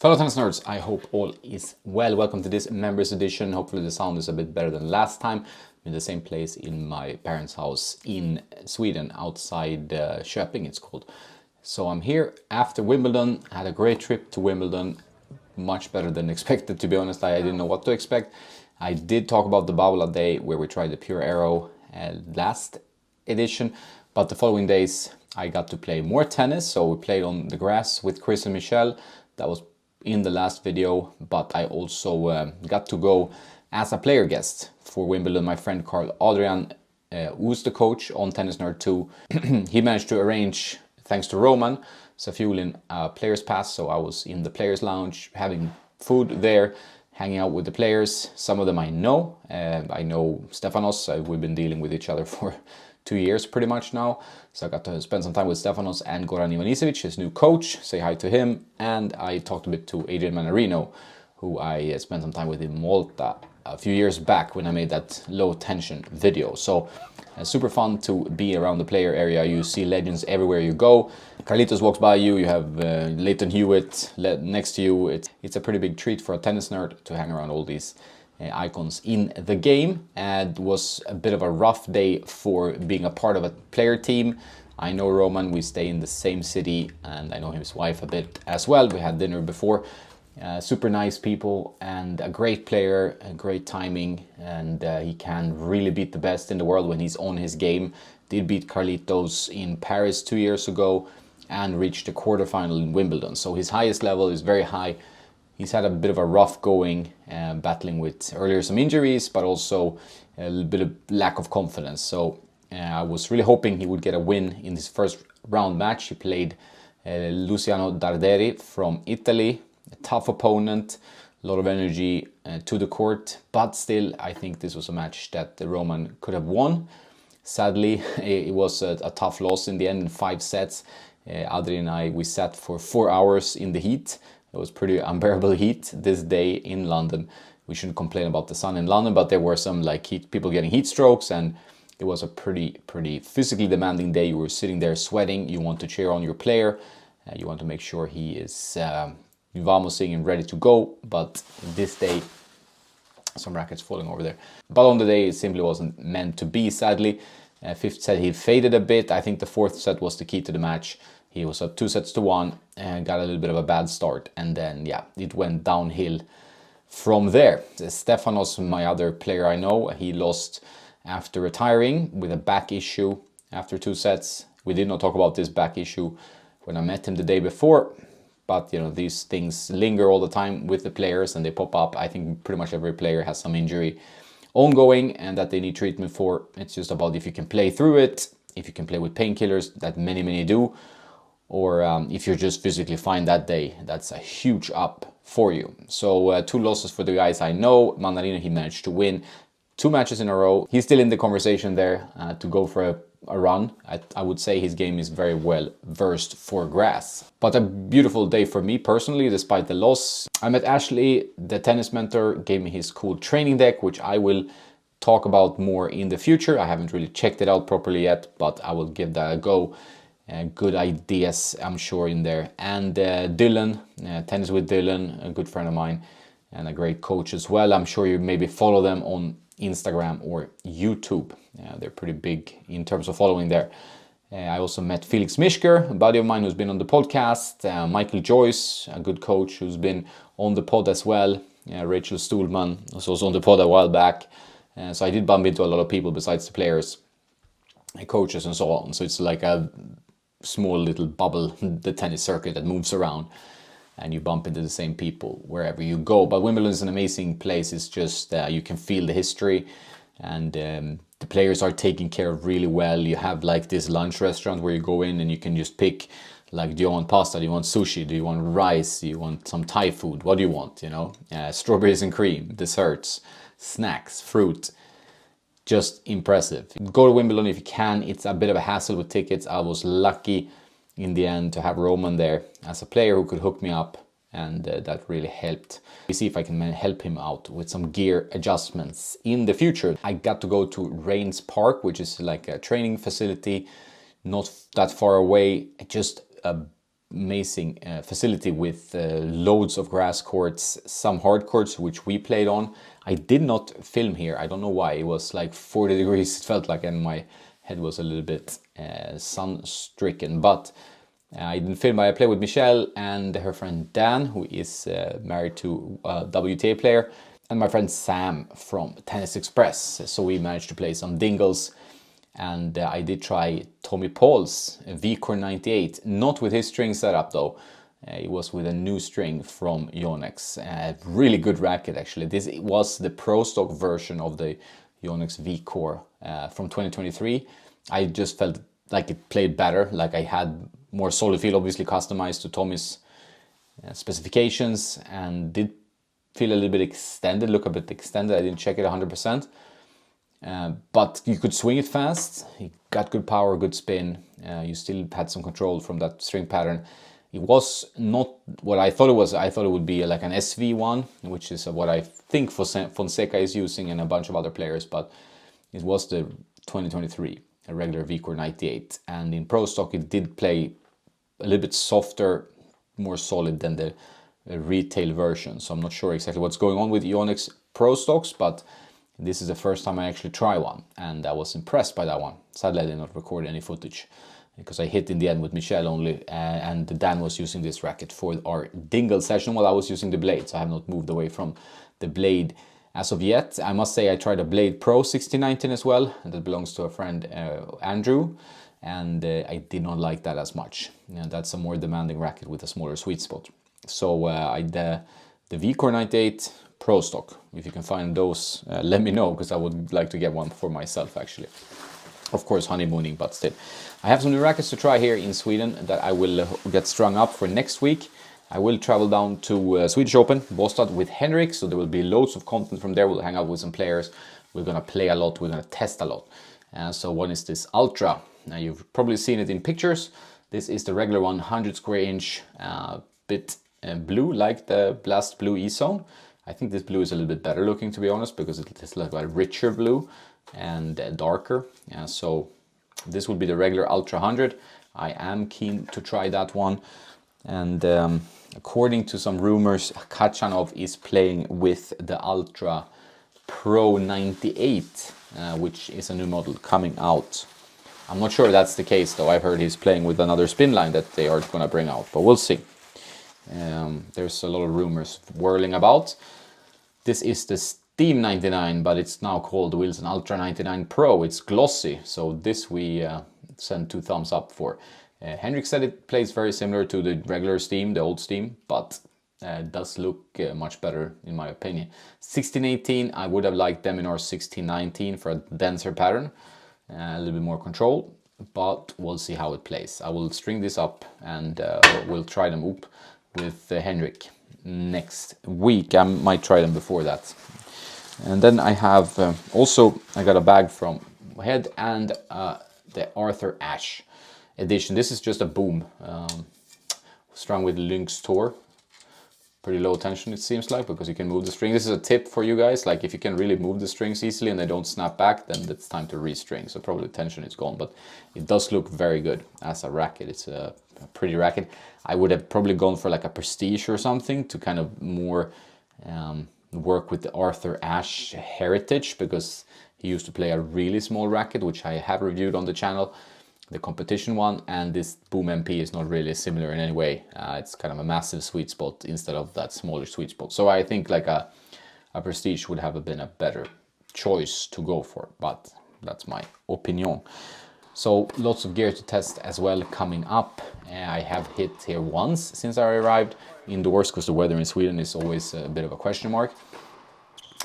Fellow tennis nerds, I hope all is well. Welcome to this members edition. Hopefully the sound is a bit better than last time. I'm in the same place in my parents' house in Sweden, outside Köping it's called. So I'm here after Wimbledon. I had a great trip to Wimbledon, much better than expected, to be honest. I didn't know what to expect. I did talk about the Babula day where we tried the Pure Arrow last edition, but the following days I got to play more tennis. So we played on the grass with Chris and Michelle. That was in the last video, but I also got to go as a player guest for Wimbledon. My friend Carl Adrian, who's the coach on Tennis Nerd 2, he managed to arrange, thanks to Roman Safiulin, a players pass. So I was in the players lounge having food there, hanging out with the players. Some of them I know. I know Stefanos. We've been dealing with each other for 2 years pretty much now. So I got to spend some time with Stefanos and Goran Ivanisevic, his new coach, say hi to him. And I talked a bit to Adrian Manarino, who I spent some time with in Malta a few years back when I made that low tension video. So super fun to be around the player area. You see legends everywhere you go. Carlitos walks by you, you have Leighton Hewitt next to you. It's a pretty big treat for a tennis nerd to hang around all these icons in the game. And it was a bit of a rough day for being a part of a player team. I know Roman, we stay in the same city, and I know his wife a bit as well. We had dinner before. Super nice people and a great player, a great timing, and he can really beat the best in the world when he's on his game. Did beat Carlitos in Paris 2 years ago and reached the quarterfinal in Wimbledon. So his highest level is very high. He's had a bit of a rough going, battling with earlier some injuries, but also a little bit of lack of confidence. So I was really hoping he would get a win in his first round match. He played Luciano Darderi from Italy, a tough opponent, a lot of energy to the court, but still I think this was a match that the Roman could have won. Sadly, it was a tough loss in the end in 5 sets. Adri and I, we sat for 4 hours in the heat. It was pretty unbearable heat this day in London. We shouldn't complain about the sun in London, but there were some people getting heat strokes, and it was a pretty physically demanding day. You were sitting there sweating. You want to cheer on your player. You want to make sure he is vamosing and ready to go. But this day, some rackets falling over there. But on the day, it simply wasn't meant to be, sadly. 5th set, he faded a bit. I think the 4th set was the key to the match. He was up 2-1 and got a little bit of a bad start. And then, yeah, it went downhill from there. Stefanos, my other player I know, he lost after retiring with a back issue after 2 sets. We did not talk about this back issue when I met him the day before. But, you know, these things linger all the time with the players and they pop up. I think pretty much every player has some injury ongoing and that they need treatment for. It's just about if you can play through it, if you can play with painkillers, that many do. Or if you're just physically fine that day, that's a huge up for you. So 2 losses for the guys I know. Manarino, he managed to win 2 matches in a row. He's still in the conversation there to go for a run. I would say his game is very well versed for grass. But a beautiful day for me personally, despite the loss. I met Ashley, the tennis mentor, gave me his cool training deck, which I will talk about more in the future. I haven't really checked it out properly yet, but I will give that a go. Good ideas, I'm sure, in there. And Dylan, Tennis with Dylan, a good friend of mine and a great coach as well. I'm sure you maybe follow them on Instagram or YouTube. They're pretty big in terms of following there. I also met Felix Mischker, a buddy of mine who's been on the podcast. Michael Joyce, a good coach who's been on the pod as well. Rachel Stuhlman was also on the pod a while back. So I did bump into a lot of people besides the players, coaches and so on. So it's like a small little bubble, the tennis circuit that moves around, and you bump into the same people wherever you go. But Wimbledon is an amazing place. It's just you can feel the history, and the players are taken care of really well. You have like this lunch restaurant where you go in and you can just pick, like, do you want pasta, do you want sushi, do you want rice, do you want some Thai food, what do you want, you know, strawberries and cream, desserts, snacks, fruit. Just impressive. Go to Wimbledon if you can. It's a bit of a hassle with tickets. I was lucky in the end to have Roman there as a player who could hook me up, and that really helped. We see if I can help him out with some gear adjustments in the future. I got to go to Rains Park, which is like a training facility not that far away. Just a amazing facility with loads of grass courts, some hard courts which we played on. I did not film here. I don't know why. It was like 40 degrees. It felt like, and my head was a little bit sun-stricken. But I didn't film. I played with Michelle and her friend Dan, who is married to a WTA player, and my friend Sam from Tennis Express. So we managed to play some dingles. And I did try Tommy Paul's V-Core 98, not with his string setup though. It was with a new string from Yonex. Really good racket actually. This was the Pro Stock version of the Yonex V-Core from 2023. I just felt like it played better, like I had more solid feel, obviously customized to Tommy's specifications, and did feel a little bit extended, look a bit extended. I didn't check it 100%. But you could swing it fast, you got good power, good spin, you still had some control from that string pattern. It was not what I thought it was. I thought it would be like an SV1, which is what I think Fonseca is using and a bunch of other players, but it was the 2023, a regular V-Core 98. And in Pro Stock it did play a little bit softer, more solid than the retail version. So I'm not sure exactly what's going on with Yonex Pro Stocks, but this is the first time I actually try one, and I was impressed by that one. Sadly, I did not record any footage because I hit in the end with Michelle only, and Dan was using this racket for our dingle session while I was using the blade, so I have not moved away from the blade as of yet. I must say I tried a Blade Pro 1619 as well, and that belongs to a friend, Andrew, and I did not like that as much. That's a more demanding racket with a smaller sweet spot. So the V-Core 98 Pro Stock, if you can find those, let me know, because I would like to get one for myself actually. Of course honeymooning, but still. I have some new rackets to try here in Sweden that I will get strung up for next week. I will travel down to Swedish Open, Båstad, with Henrik, so there will be loads of content from there. We'll hang out with some players, we're gonna play a lot, we're gonna test a lot. So one is this Ultra. Now you've probably seen it in pictures. This is the regular 100 square inch, bit blue, like the Blast Blue E-Zone. I think this blue is a little bit better looking, to be honest, because it is like a richer blue and darker. So this will be the regular Ultra 100. I am keen to try that one. And according to some rumors, Kachanov is playing with the Ultra Pro 98, which is a new model coming out. I'm not sure that's the case though. I've heard he's playing with another spin line that they are going to bring out, but we'll see. There's a lot of rumors whirling about. This is the Steam 99, but it's now called the Wilson Ultra 99 Pro. It's glossy, so this we send 2 thumbs up for. Henrik said it plays very similar to the regular Steam, the old Steam, but it does look much better in my opinion. 1618, I would have liked them in our 1619 for a denser pattern, a little bit more control, but we'll see how it plays. I will string this up and we'll try them up with Henrik next week. I might try them before that. And then I have I got a bag from Head and the Arthur Ashe edition. This is just a boom, strung with Lynx Tour. Pretty low tension it seems like, because you can move the string. This is a tip for you guys, like if you can really move the strings easily and they don't snap back, then it's time to restring. So probably the tension is gone, but it does look very good as a racket. It's a pretty racket. I would have probably gone for like a Prestige or something to kind of more work with the Arthur Ashe heritage, because he used to play a really small racket, which I have reviewed on the channel, the competition one, and this Boom MP is not really similar in any way. It's kind of a massive sweet spot instead of that smaller sweet spot. So I think like a Prestige would have been a better choice to go for, but that's my opinion. So lots of gear to test as well coming up. I have hit here once since I arrived indoors, because the weather in Sweden is always a bit of a question mark.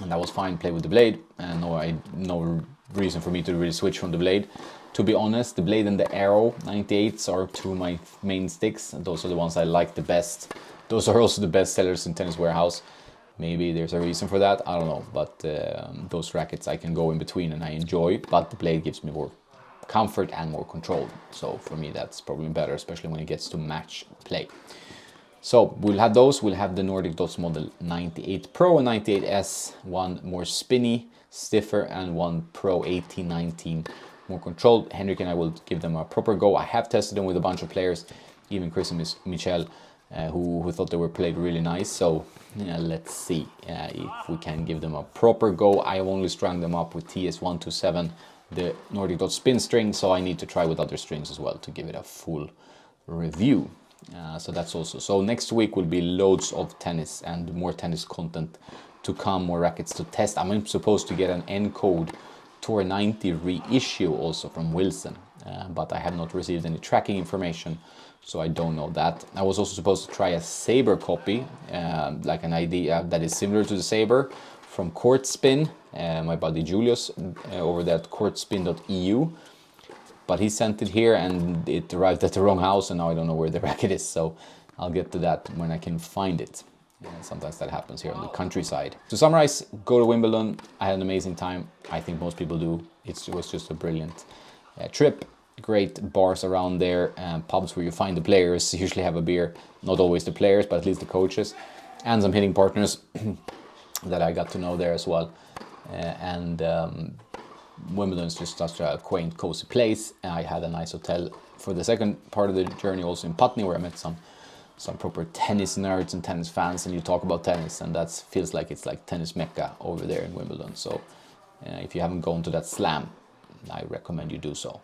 And that was fine, play with the blade, and no reason for me to really switch from the blade. To be honest, the blade and the Arrow 98s are 2 of my main sticks. Those are the ones I like the best. Those are also the best sellers in Tennis Warehouse. Maybe there's a reason for that, I don't know. But those rackets I can go in between and I enjoy, but the blade gives me more comfort and more control. So for me that's probably better, especially when it gets to match play. So we'll have those. We'll have the Nordic Dots model 98 Pro and 98S, one more spinny, stiffer, and one Pro 1819 more controlled. Henrik and I will give them a proper go. I have tested them with a bunch of players. even Chris and Michelle, who thought they were played really nice. So let's see if we can give them a proper go. I have only strung them up with TS127, the Nordic Dot spin string, so I need to try with other strings as well to give it a full review. So that's also. So next week will be loads of tennis and more tennis content to come, more rackets to test. I'm supposed to get an N-Code Tour 90 reissue also from Wilson, but I have not received any tracking information, so I don't know that. I was also supposed to try a Sabre copy, like an idea that is similar to the Sabre from Court Spin, my buddy Julius over there at courtspin.eu. But he sent it here and it arrived at the wrong house, and now I don't know where the racket is. So I'll get to that when I can find it. Sometimes that happens here on the countryside. To summarize, go to Wimbledon. I had an amazing time. I think most people do. It was just a brilliant trip. Great bars around there, pubs where you find the players, usually have a beer. Not always the players, but at least the coaches. And some hitting partners that I got to know there as well. Wimbledon is just such a quaint, cozy place. I had a nice hotel for the second part of the journey, also in Putney, where I met some proper tennis nerds and tennis fans, and you talk about tennis, and that feels like it's like tennis mecca over there in Wimbledon. So if you haven't gone to that slam, I recommend you do so.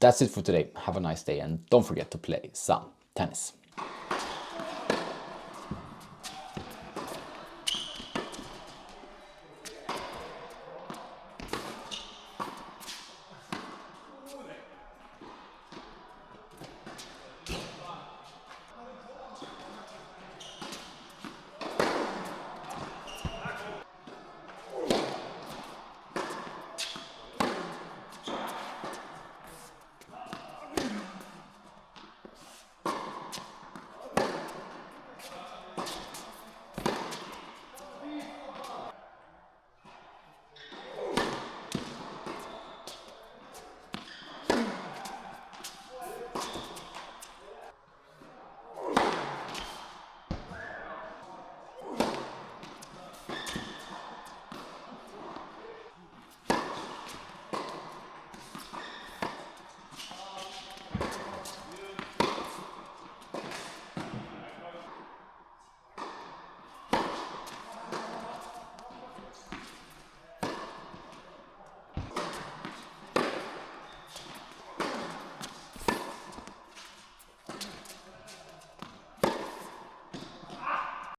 That's it for today. Have a nice day, and don't forget to play some tennis.